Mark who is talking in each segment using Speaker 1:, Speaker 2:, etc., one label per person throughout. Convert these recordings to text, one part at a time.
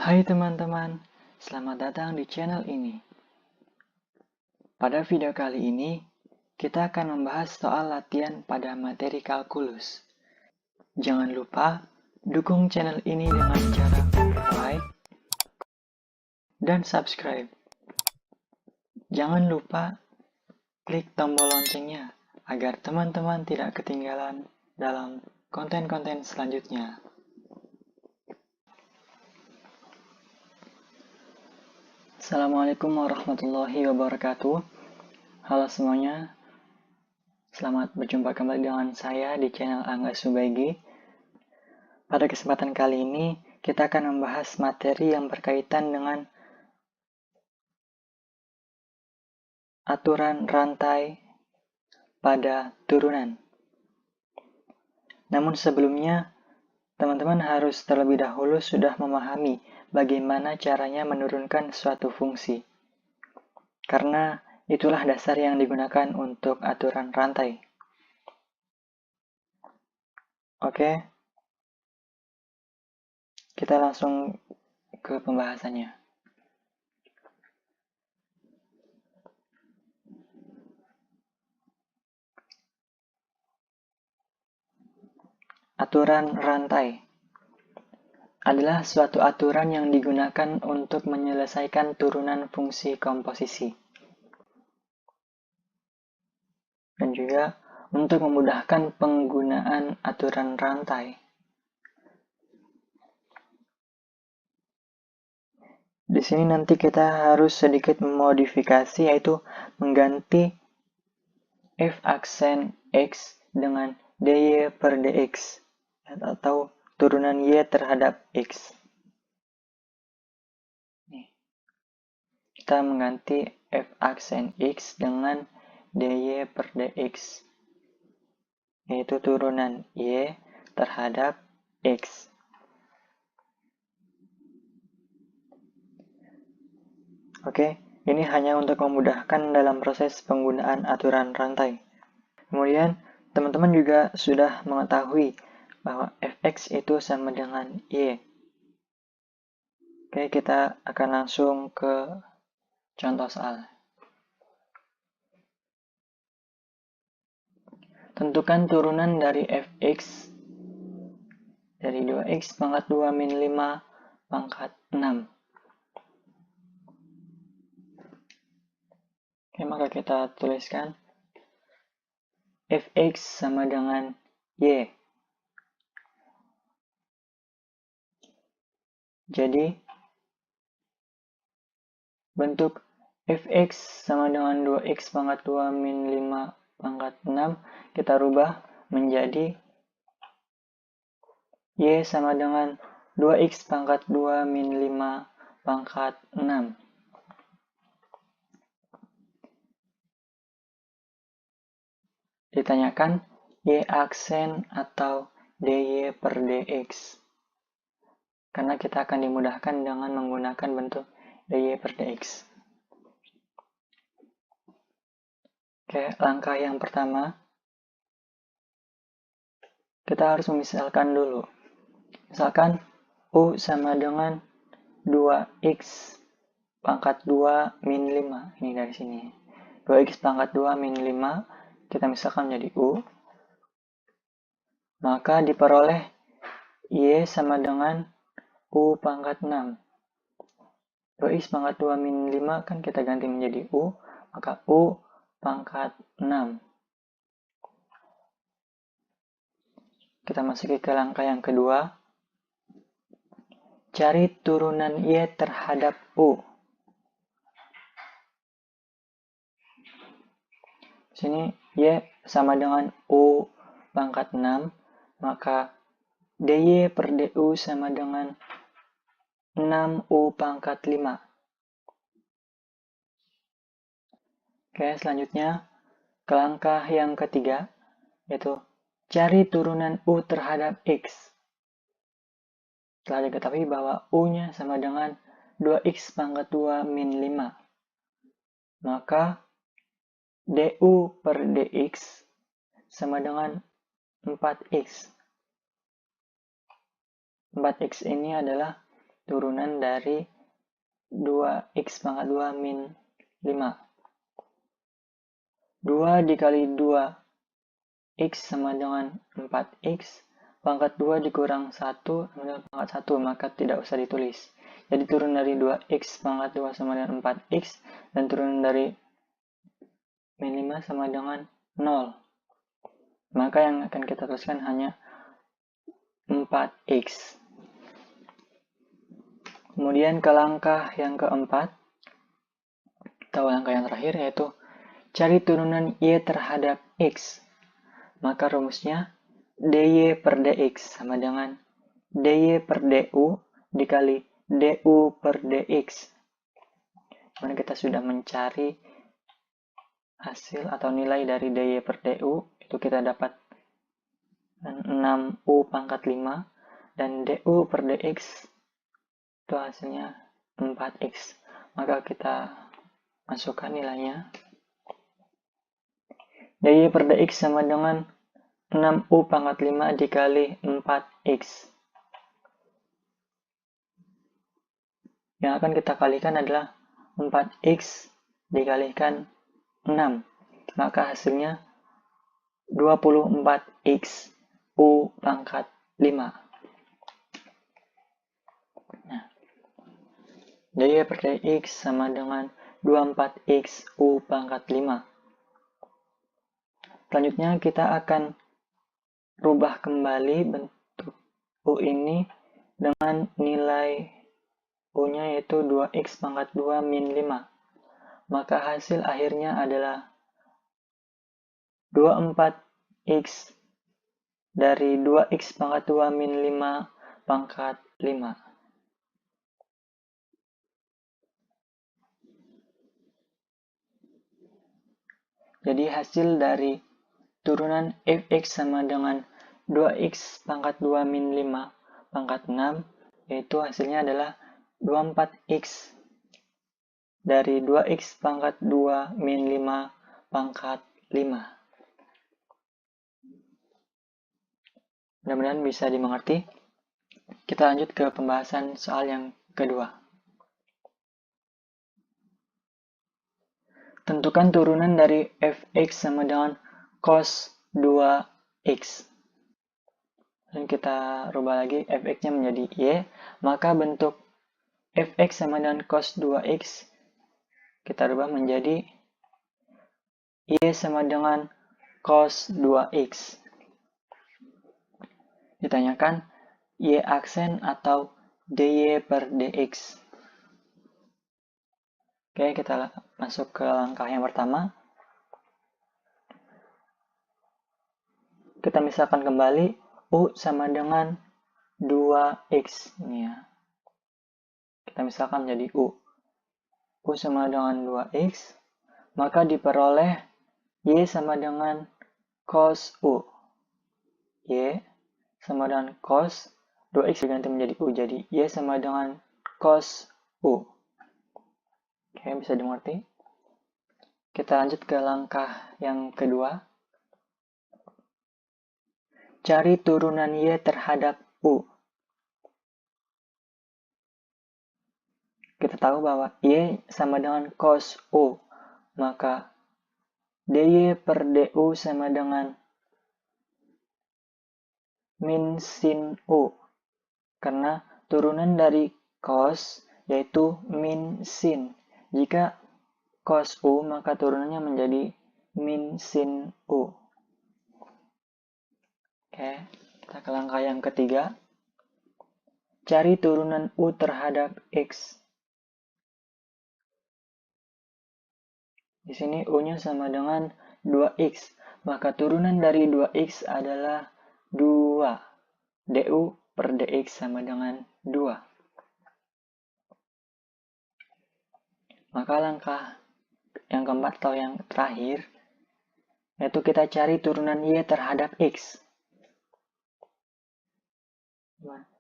Speaker 1: Hai teman-teman, selamat datang di channel ini. Pada video kali ini, kita akan membahas soal latihan pada materi kalkulus. Jangan lupa, dukung channel ini dengan cara like dan subscribe. Jangan lupa klik tombol loncengnya agar teman-teman tidak ketinggalan dalam konten-konten selanjutnya. Assalamualaikum warahmatullahi wabarakatuh. Halo semuanya, selamat berjumpa kembali dengan saya di channel Angga Subaigi. Pada kesempatan kali ini, kita akan membahas materi yang berkaitan dengan aturan rantai pada turunan. Namun sebelumnya, teman-teman harus terlebih dahulu sudah memahami bagaimana caranya menurunkan suatu fungsi. Karena itulah dasar yang digunakan untuk aturan rantai. Oke, kita langsung ke pembahasannya. Aturan rantai adalah suatu aturan yang digunakan untuk menyelesaikan turunan fungsi komposisi. Dan juga untuk memudahkan penggunaan aturan rantai. Di sini nanti kita harus sedikit memodifikasi, yaitu mengganti f aksen x dengan dy per dx atau turunan y terhadap x. Kita mengganti f aksen x dengan dy per dx, yaitu turunan y terhadap x. Oke, ini hanya untuk memudahkan dalam proses penggunaan aturan rantai. Kemudian, teman-teman juga sudah mengetahui bahwa fx itu sama dengan y. Oke, kita akan langsung ke contoh soal. Tentukan turunan dari fx dari 2x pangkat 2 min 5 pangkat 6. Oke, maka kita tuliskan fx sama dengan y. Jadi, bentuk fx sama dengan 2x pangkat 2 min 5 pangkat 6 kita rubah menjadi y sama dengan 2x pangkat 2 min 5 pangkat 6. Ditanyakan y aksen atau dy per dx. Karena kita akan dimudahkan dengan menggunakan bentuk dy per dx. Oke, langkah yang pertama, kita harus memisalkan dulu. Misalkan U sama dengan 2x pangkat 2 min 5. Ini dari sini. 2x pangkat 2 min 5, kita misalkan menjadi U. Maka diperoleh Y sama dengan U pangkat 6. 2x pangkat 2 min 5 kan kita ganti menjadi U, maka U pangkat 6. Kita masuki ke langkah yang kedua. Cari turunan Y terhadap U. Sini Y sama dengan U pangkat 6, maka dy per du sama dengan 6U pangkat 5. Oke, selanjutnya ke langkah yang ketiga, yaitu cari turunan U terhadap X. Setelah diketahui bahwa U-nya sama dengan 2X pangkat 2 min 5, maka du per dx sama dengan 4x. 4x ini adalah turunan dari 2x pangkat 2 min 5. 2 dikali 2x sama dengan 4x, pangkat 2 dikurang 1 sama dengan pangkat 1, maka tidak usah ditulis. Jadi turunan dari 2x pangkat 2 sama dengan 4x, dan turunan dari min 5 sama dengan 0. Maka yang akan kita tuliskan hanya 4x. Kemudian ke langkah yang keempat, atau langkah yang terakhir, yaitu cari turunan y terhadap x. Maka rumusnya dy per dx sama dengan dy per du dikali du per dx. Kemudian kita sudah mencari hasil atau nilai dari dy per du, itu kita dapat 6u pangkat 5, dan du per dx itu hasilnya 4x. Maka kita masukkan nilainya. dy per dx sama dengan 6u pangkat 5 dikali 4x. Yang akan kita kalikan adalah 4x dikalikan 6. Maka hasilnya 24x u pangkat 5. Nah, dy per dx sama dengan 24x u pangkat 5. Selanjutnya kita akan rubah kembali bentuk u ini dengan nilai u-nya yaitu 2x pangkat 2 min 5. Maka hasil akhirnya adalah 24x dari 2x pangkat 2 min 5 pangkat 5. Jadi hasil dari turunan fx sama dengan 2x pangkat 2 min 5 pangkat 6, yaitu hasilnya adalah 24x dari 2x pangkat 2 min 5 pangkat 5. Mudah-mudahan bisa dimengerti. Kita lanjut ke pembahasan soal yang kedua. Tentukan turunan dari fx sama dengan cos 2x. Dan kita rubah lagi fx-nya menjadi y, maka bentuk fx sama dengan cos 2x kita rubah menjadi y sama dengan cos 2x. Ditanyakan y aksen atau dy per dx. Oke, kita masuk ke langkah yang pertama. Kita misalkan kembali u sama dengan 2x. Ini ya. Kita misalkan menjadi u. U sama dengan 2x, maka diperoleh y sama dengan cos u. Y sama dengan cos 2x diganti menjadi u. Jadi y sama dengan cos u. Oke, bisa dimengerti? Kita lanjut ke langkah yang kedua. Cari turunan y terhadap u. Kita tahu bahwa y sama dengan cos u, maka dy per du sama dengan min sin u. Karena turunan dari cos yaitu min sin. Jika cos u, maka turunannya menjadi min sin u. Oke, kita ke langkah yang ketiga. Cari turunan u terhadap x. Di sini u-nya sama dengan 2x, maka turunan dari 2x adalah 2. du per dx sama dengan 2. Maka langkah yang keempat atau yang terakhir, yaitu kita cari turunan y terhadap x.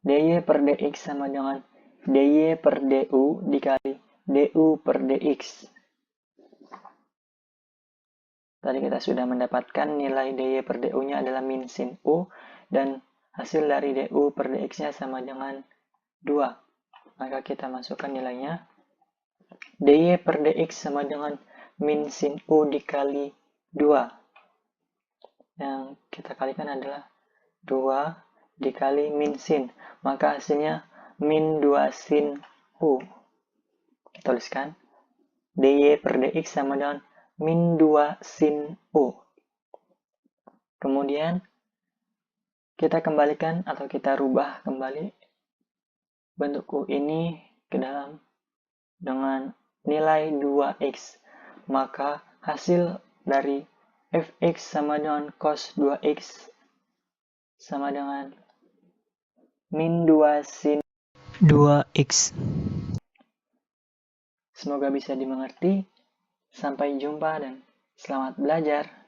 Speaker 1: dy per dx sama dengan dy per du dikali du per dx. Tadi kita sudah mendapatkan nilai dy per du-nya adalah min sin u, dan hasil dari du per dx-nya sama dengan 2. Maka kita masukkan nilainya. dy per dx sama dengan min sin u dikali 2. Yang kita kalikan adalah 2 dikali min sin. Maka hasilnya min 2 sin u. Kita tuliskan. dy per dx sama dengan min 2 sin u. Kemudian kita kembalikan atau kita rubah kembali bentuk u ini ke dalam dengan nilai 2x. Maka hasil dari fx sama dengan cos 2x sama dengan min 2 sin 2x. Semoga bisa dimengerti. Sampai jumpa dan selamat belajar.